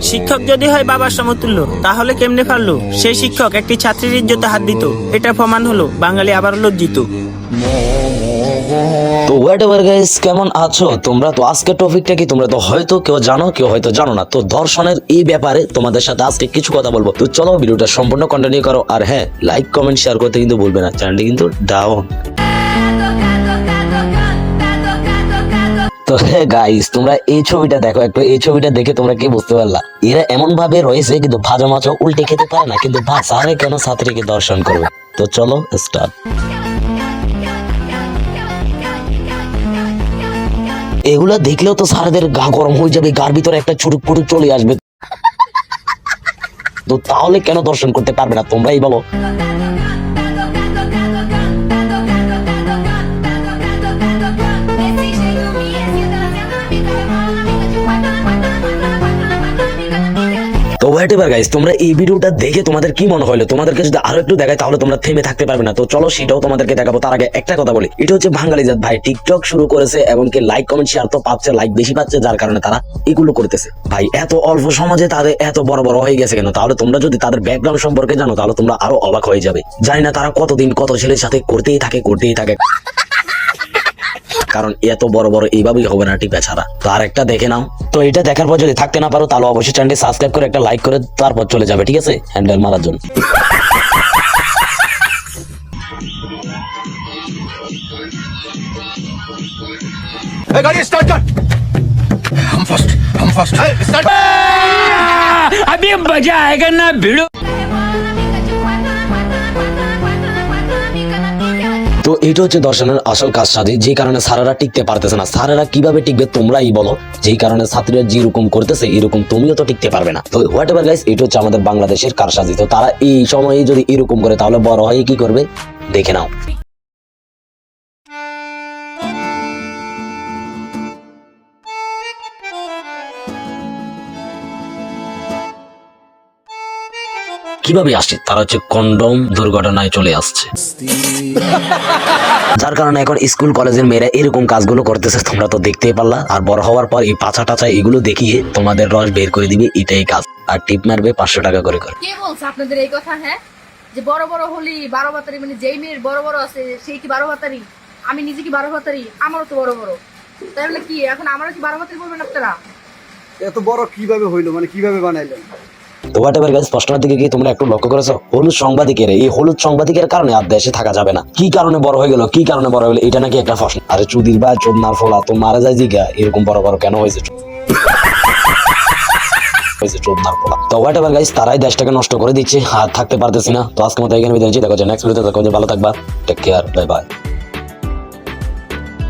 শিক্ষক যদি হয় বাবার সমতুল্য, তাহলে কেমনে পারলো সেই শিক্ষক একটি ছাত্রীর ইজ্জতে হাত দিত? এটা প্রমাণ হলো বাঙালি আবার লজ্জিত। তো হোয়াটএভার গাইস, কেমন আছো তোমরা? তো আজকে টপিকটা কি তোমরা তো হয়তো কেউ জানো, কেউ হয়তো জানো না। তো দর্শনের এই ব্যাপারে তোমাদের সাথে আজকে কিছু কথা বলবো। তো চলো ভিডিওটা সম্পূর্ণ কন্টিনিউ করো, আর হ্যাঁ, লাইক কমেন্ট শেয়ার করতে কিন্তু ভুলবে না। চ্যানেলটি কিন্তু ডাউন। তো গাইস, তোমরা এই ছবিটা দেখো একটু। এই ছবিটা দেখে তোমরা কি বুঝতে পারলা? এরা এমন ভাবে রয়েছে কিন্তু ভাজা মাছ উল্টে খেতে পারে না, কিন্তু স্যারে কেন ছাত্রীকে দর্শন করবে? তো চলো স্টার্ট। এগুলা দেখলেও তো স্যারদের গা গরম হয়ে যাবে, গার ভিতরে একটা চুরুক পুরুক চলে আসবে। তো তাহলে কেন দর্শন করতে পারবে না তোমরাই বলো? তো হোয়াটএভার গাইস, তোমরা এই ভিডিওটা দেখে তোমাদের কি মনে হলো? তোমাদেরকে যদি আরো একটু দেখাই তাহলে তোমরা থেমে থাকতে পারবে না। তো চলো সেটাও তোমাদেরকে দেখাবো। তার আগে একটা কথা বলি, এটা হচ্ছে বাঙালি জাত ভাই টিকটক শুরু করেছে এবং কি লাইক কমেন্ট শেয়ার তো পাচ্ছে, লাইক বেশি পাচ্ছে, যার কারণে তারা এগুলো করতেছে। ভাই এত অল্প সমাজে তাদের এত বড় বড় হয়ে গেছে কেন? তাহলে তোমরা যদি তাদের ব্যাকগ্রাউন্ড সম্পর্কে জানো তাহলে তোমরা আরো অবাক হয়ে যাবে। জানি না তারা কতদিন কত ছেলের সাথে করতেই থাকে। কারণ এত বড় বড় এইভাবেই হবে না টিপা ছাড়া। তো আর একটা দেখে নাও। তো এটা দেখার পর যদি থাকতে না পারো তাহলে অবশ্যই চ্যানেলটি সাবস্ক্রাইব করে একটা লাইক করে তারপর চলে যাবে, ঠিক আছে, হ্যান্ডেল মারার জন্য। गाड़ी स्टार्ट कर। हम फर्स्ट स्टार्ट। अभी मजा आएगा ना भिड़ो। তো এটা হচ্ছে দর্শনের আসল কাজ সাজি, যে কারণে স্যারেরা টিকতে পারতেছে না। স্যারেরা কিভাবে টিকবে তোমরাই বলো? যেই কারণে ছাত্রীরা যেরকম করতেছে এরকম তুমিও তো টিকতে পারবে না। তো হোয়াটএভার গাইস, এটা হচ্ছে আমাদের বাংলাদেশের কারসাজি। তো তারা এই সময়ে যদি এরকম করে তাহলে বড় হয়ে কি করবে দেখে নাও। কিভাবে আসছে? তারা হচ্ছে কন্ডম দুর্ঘটনায় চলে আসছে, যার কারণে এখন স্কুল কলেজের মেয়েরা এরকম কাজগুলো করতেছে। তোমরা তো দেখতেই পারলা। আর বড় হওয়ার পর এই পাছা টাছা এগুলো দেখিয়ে তোমাদের রস বের করে দিবে, এটাই কাজ। আর টিপ মারবে 500 টাকা করে। কে বলছে আপনাদের এই কথা? হ্যাঁ, যে বড় বড় হলি 12 বাতারি, মানে যেই মেয়ের বড় বড় আছে সেই কি 12 বাতারি? আমি নিজে কি 12 বাতারি? আমারও তো বড় বড়। তাহলে কি এখন আমারও কি 12 বাতারি বলবেন আপনারা? এত বড় কিভাবে হইলো, মানে কিভাবে বানাইলেন? তো হোয়াটএভার গাইস, প্রশ্নের দিকে কি তোমরা একটু লক্ষ্য করেছো? হলুদ সাংবাদিকের এই হলুদ সাংবাদিকের কারণে আর দেশে থাকা যাবে না। কি কারণে বড় হয়ে গেল, কি কারণে বড় হলো, এটা নাকি একটা প্রশ্ন। আরে চুদির বা চোদনার ফলা তো মারা যায় জিগা, এরকম বড় বড় কেন হয়েছে? তো হোয়াটএভার গাইস, তারাই দেশটাকে নষ্ট করে দিচ্ছে, আর থাকতে পারতেছি না। তো আজকে মতো এখানে বিদায় নিচ্ছি। দেখো নেক্সট ভিডিওতে, দেখো ভালো থাকবা, টেক কেয়ার, বাই বাই।